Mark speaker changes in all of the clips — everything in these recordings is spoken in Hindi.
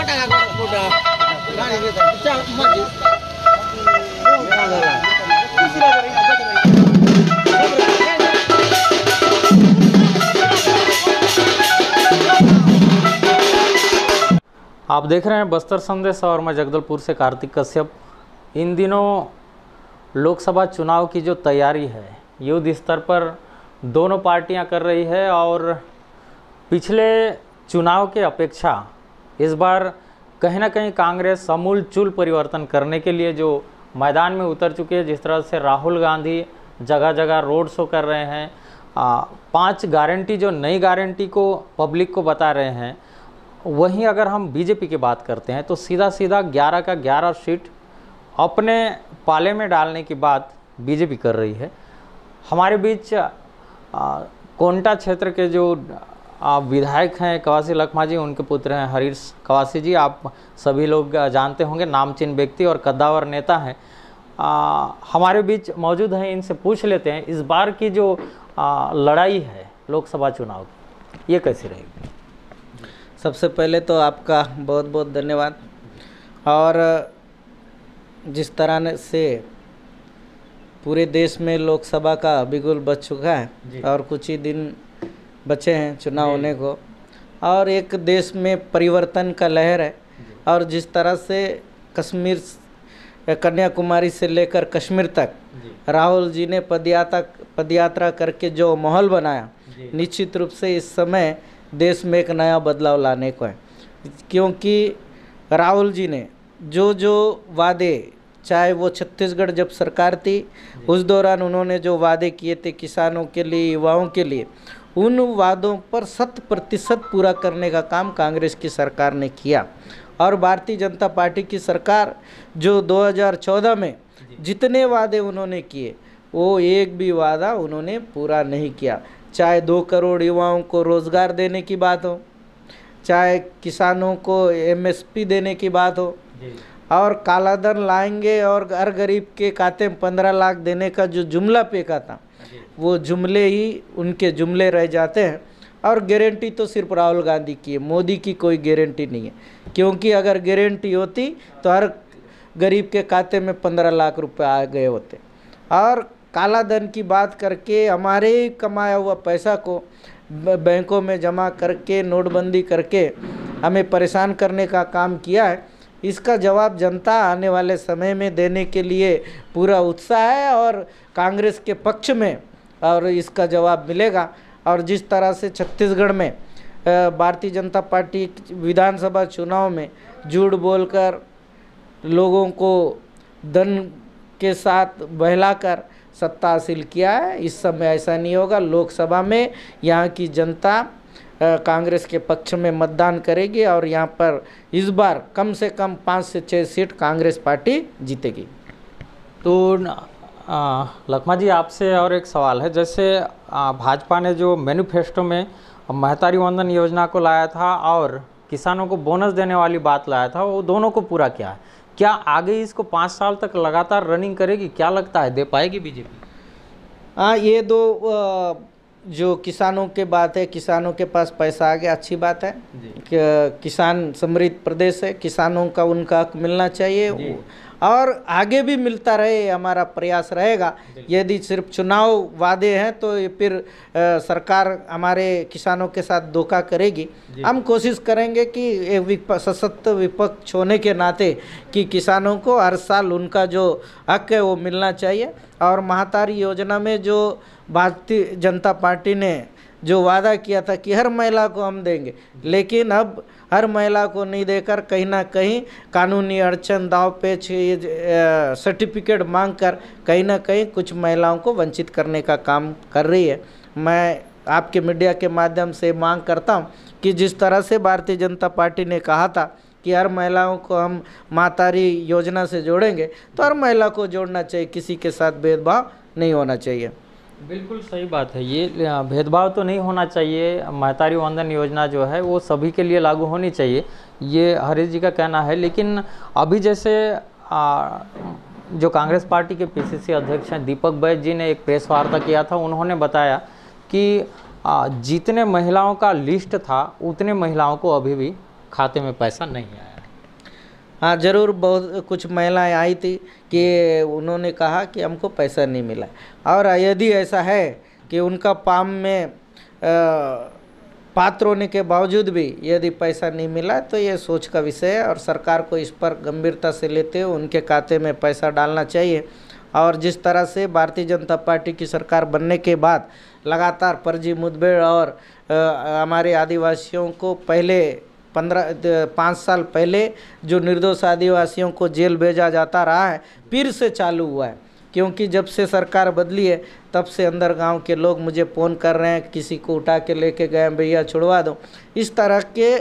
Speaker 1: आप देख रहे हैं बस्तर संदेश और मैं जगदलपुर से कार्तिक कश्यप। इन दिनों लोकसभा चुनाव की जो तैयारी है युद्ध स्तर पर दोनों पार्टियां कर रही है और पिछले चुनाव के अपेक्षा इस बार कहीं ना कहीं कांग्रेस आमूल-चूल परिवर्तन करने के लिए जो मैदान में उतर चुके हैं। जिस तरह से राहुल गांधी जगह जगह रोड शो कर रहे हैं, 5 गारंटी जो नई गारंटी को पब्लिक को बता रहे हैं। वहीं अगर हम बीजेपी की बात करते हैं तो सीधा 11 का 11 सीट अपने पाले में डालने की बात बीजेपी कर रही है। हमारे बीच कोंटा क्षेत्र के जो विधायक हैं कवासी लखमा जी, उनके पुत्र हैं हरीश कवासी जी। आप सभी लोग जानते होंगे, नामचीन व्यक्ति और कद्दावर नेता हैं। हमारे बीच मौजूद हैं, इनसे पूछ लेते हैं इस बार की जो लड़ाई है लोकसभा चुनाव की, ये कैसी रहेगी।
Speaker 2: सबसे पहले तो आपका बहुत बहुत धन्यवाद। और जिस तरह से पूरे देश में लोकसभा का बिगुल बज चुका है और कुछ ही दिन बचे हैं चुनाव होने को, और एक देश में परिवर्तन का लहर है। और जिस तरह से कश्मीर, कन्याकुमारी से लेकर कश्मीर तक राहुल जी ने पदयात्रा करके जो माहौल बनाया, निश्चित रूप से इस समय देश में एक नया बदलाव लाने को है। क्योंकि राहुल जी ने जो वादे, चाहे वो छत्तीसगढ़ जब सरकार थी उस दौरान उन्होंने जो वादे किए थे किसानों के लिए, युवाओं के लिए, उन वादों पर 100% पूरा करने का काम कांग्रेस की सरकार ने किया। और भारतीय जनता पार्टी की सरकार जो 2014 में जितने वादे उन्होंने किए वो एक भी वादा उन्होंने पूरा नहीं किया। चाहे 2 करोड़ युवाओं को रोज़गार देने की बात हो, चाहे किसानों को MSP देने की बात हो, और काला धन लाएंगे और हर गरीब के खाते में 15 लाख देने का जो जुमला फेंका था, वो जुमले ही उनके जुमले रह जाते हैं। और गारंटी तो सिर्फ राहुल गांधी की है, मोदी की कोई गारंटी नहीं है। क्योंकि अगर गारंटी होती तो हर गरीब के खाते में 15 लाख रुपए आ गए होते। और काला धन की बात करके हमारे कमाया हुआ पैसा को बैंकों में जमा करके नोटबंदी करके हमें परेशान करने का काम किया है। इसका जवाब जनता आने वाले समय में देने के लिए पूरा उत्साह है और कांग्रेस के पक्ष में, और इसका जवाब मिलेगा। और जिस तरह से छत्तीसगढ़ में भारतीय जनता पार्टी विधानसभा चुनाव में झूठ बोलकर लोगों को धन के साथ बहलाकर सत्ता हासिल किया है, इस समय ऐसा नहीं होगा। लोकसभा में यहाँ की जनता कांग्रेस के पक्ष में मतदान करेगी और यहाँ पर इस बार कम से कम 5 से 6 सीट कांग्रेस पार्टी जीतेगी।
Speaker 1: तो लखमा जी, आपसे और एक सवाल है। जैसे भाजपा ने जो मैनिफेस्टो में महतारी वंदन योजना को लाया था और किसानों को बोनस देने वाली बात लाया था, वो दोनों को पूरा किया है। क्या आगे इसको 5 साल तक लगातार रनिंग करेगी? क्या लगता है, दे पाएगी बीजेपी?
Speaker 2: हाँ, ये दो जो किसानों के बात है, किसानों के पास पैसा आ गया, अच्छी बात है। किसान समृद्ध प्रदेश है, किसानों का उनका हक मिलना चाहिए और आगे भी मिलता रहे, हमारा प्रयास रहेगा। यदि सिर्फ चुनाव वादे हैं तो फिर सरकार हमारे किसानों के साथ धोखा करेगी। हम कोशिश करेंगे कि एक सशक्त विपक्ष होने के नाते कि किसानों को हर साल उनका जो हक है वो मिलना चाहिए। और महतारी योजना में जो भारतीय जनता पार्टी ने जो वादा किया था कि हर महिला को हम देंगे, लेकिन अब हर महिला को नहीं देकर कहीं ना कहीं कानूनी अड़चन, दाव पेच, सर्टिफिकेट मांगकर कहीं ना कहीं कुछ महिलाओं को वंचित करने का काम कर रही है। मैं आपके मीडिया के माध्यम से मांग करता हूं कि जिस तरह से भारतीय जनता पार्टी ने कहा था कि हर महिलाओं को हम महतारी योजना से जोड़ेंगे, तो हर महिला को जोड़ना चाहिए, किसी के साथ भेदभाव नहीं होना चाहिए।
Speaker 1: बिल्कुल सही बात है, ये भेदभाव तो नहीं होना चाहिए। महतारी वंदन योजना जो है वो सभी के लिए लागू होनी चाहिए, ये हरीश जी का कहना है। लेकिन अभी जैसे जो कांग्रेस पार्टी के PCC अध्यक्ष हैं दीपक बैज जी ने एक प्रेस वार्ता किया था। उन्होंने बताया कि जितने महिलाओं का लिस्ट था उतने महिलाओं को अभी भी खाते में पैसा नहीं आया।
Speaker 2: हाँ ज़रूर, बहुत कुछ महिलाएं आई थी कि उन्होंने कहा कि हमको पैसा नहीं मिला, और यदि ऐसा है कि उनका पाम में पात्र होने के बावजूद भी यदि पैसा नहीं मिला तो ये सोच का विषय है, और सरकार को इस पर गंभीरता से लेते हुए उनके खाते में पैसा डालना चाहिए। और जिस तरह से भारतीय जनता पार्टी की सरकार बनने के बाद लगातार फर्जी मुठभेड़ और हमारे आदिवासियों को पहले 5 साल पहले जो निर्दोष आदिवासियों को जेल भेजा जाता रहा है, फिर से चालू हुआ है, क्योंकि जब से सरकार बदली है तब से अंदर गांव के लोग मुझे फ़ोन कर रहे हैं, किसी को उठा के लेके गए, भैया छुड़वा दो। इस तरह के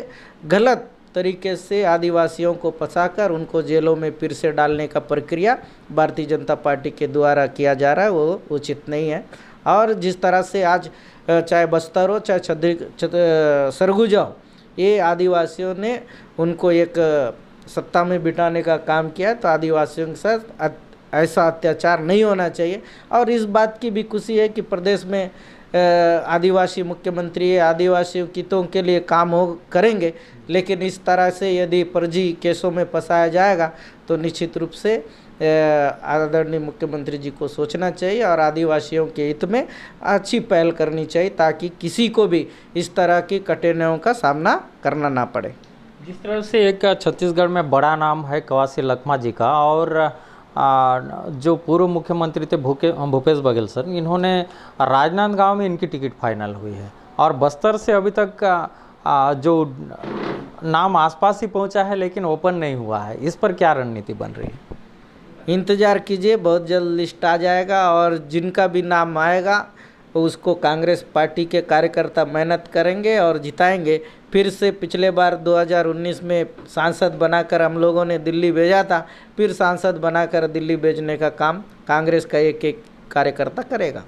Speaker 2: गलत तरीके से आदिवासियों को फंसाकर उनको जेलों में फिर से डालने का प्रक्रिया भारतीय जनता पार्टी के द्वारा किया जा रहा है, वो उचित नहीं है। और जिस तरह से आज चाहे बस्तर हो चाहे सरगुजा हो, ये आदिवासियों ने उनको एक सत्ता में बिठाने का काम किया, तो आदिवासियों के साथ ऐसा अत्याचार नहीं होना चाहिए। और इस बात की भी खुशी है कि प्रदेश में आदिवासी मुख्यमंत्री आदिवासी हितों के लिए काम करेंगे, लेकिन इस तरह से यदि फर्जी केसों में फंसाया जाएगा तो निश्चित रूप से आदरणीय मुख्यमंत्री जी को सोचना चाहिए और आदिवासियों के हित में अच्छी पहल करनी चाहिए, ताकि किसी को भी इस तरह की कठिनाइयों का सामना करना ना पड़े।
Speaker 1: जिस तरह से एक छत्तीसगढ़ में बड़ा नाम है कवासी लखमा जी का, और जो पूर्व मुख्यमंत्री थे भूपेश बघेल सर, इन्होंने राजनांदगांव में इनकी टिकट फाइनल हुई है, और बस्तर से अभी तक जो नाम आसपास ही पहुंचा है लेकिन ओपन नहीं हुआ है। इस पर क्या रणनीति बन रही है?
Speaker 2: इंतज़ार कीजिए, बहुत जल्द लिस्ट आ जाएगा, और जिनका भी नाम आएगा उसको कांग्रेस पार्टी के कार्यकर्ता मेहनत करेंगे और जिताएंगे। फिर से पिछले बार 2019 में सांसद बनाकर हम लोगों ने दिल्ली भेजा था, फिर सांसद बनाकर दिल्ली भेजने का काम कांग्रेस का एक एक कार्यकर्ता करेगा।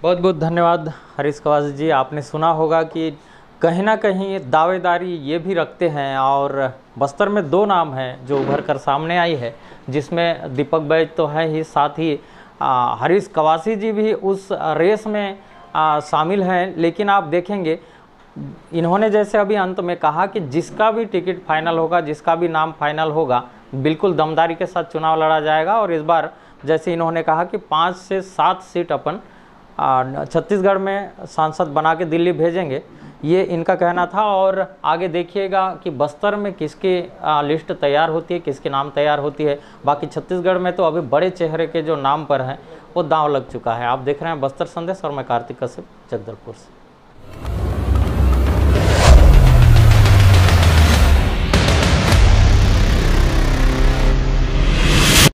Speaker 1: बहुत बहुत धन्यवाद हरीश कवासी जी। आपने सुना होगा कि कहीं ना कहीं दावेदारी ये भी रखते हैं, और बस्तर में 2 नाम हैं जो उभर कर सामने आई है, जिसमें दीपक बैज तो है ही, साथ ही हरीश कवासी जी भी उस रेस में शामिल हैं। लेकिन आप देखेंगे इन्होंने जैसे अभी अंत में कहा कि जिसका भी टिकट फाइनल होगा, जिसका भी नाम फाइनल होगा, बिल्कुल दमदारी के साथ चुनाव लड़ा जाएगा। और इस बार जैसे इन्होंने कहा कि 5 से 7 सीट अपन छत्तीसगढ़ में सांसद बना के दिल्ली भेजेंगे, ये इनका कहना था। और आगे देखिएगा कि बस्तर में किसकी लिस्ट तैयार होती है, किसके नाम तैयार होती है। बाकी छत्तीसगढ़ में तो अभी बड़े चेहरे के जो नाम पर हैं वो दांव लग चुका है। आप देख रहे हैं बस्तर संदेश और मैं कार्तिक कश्यप, जगदलपुर से।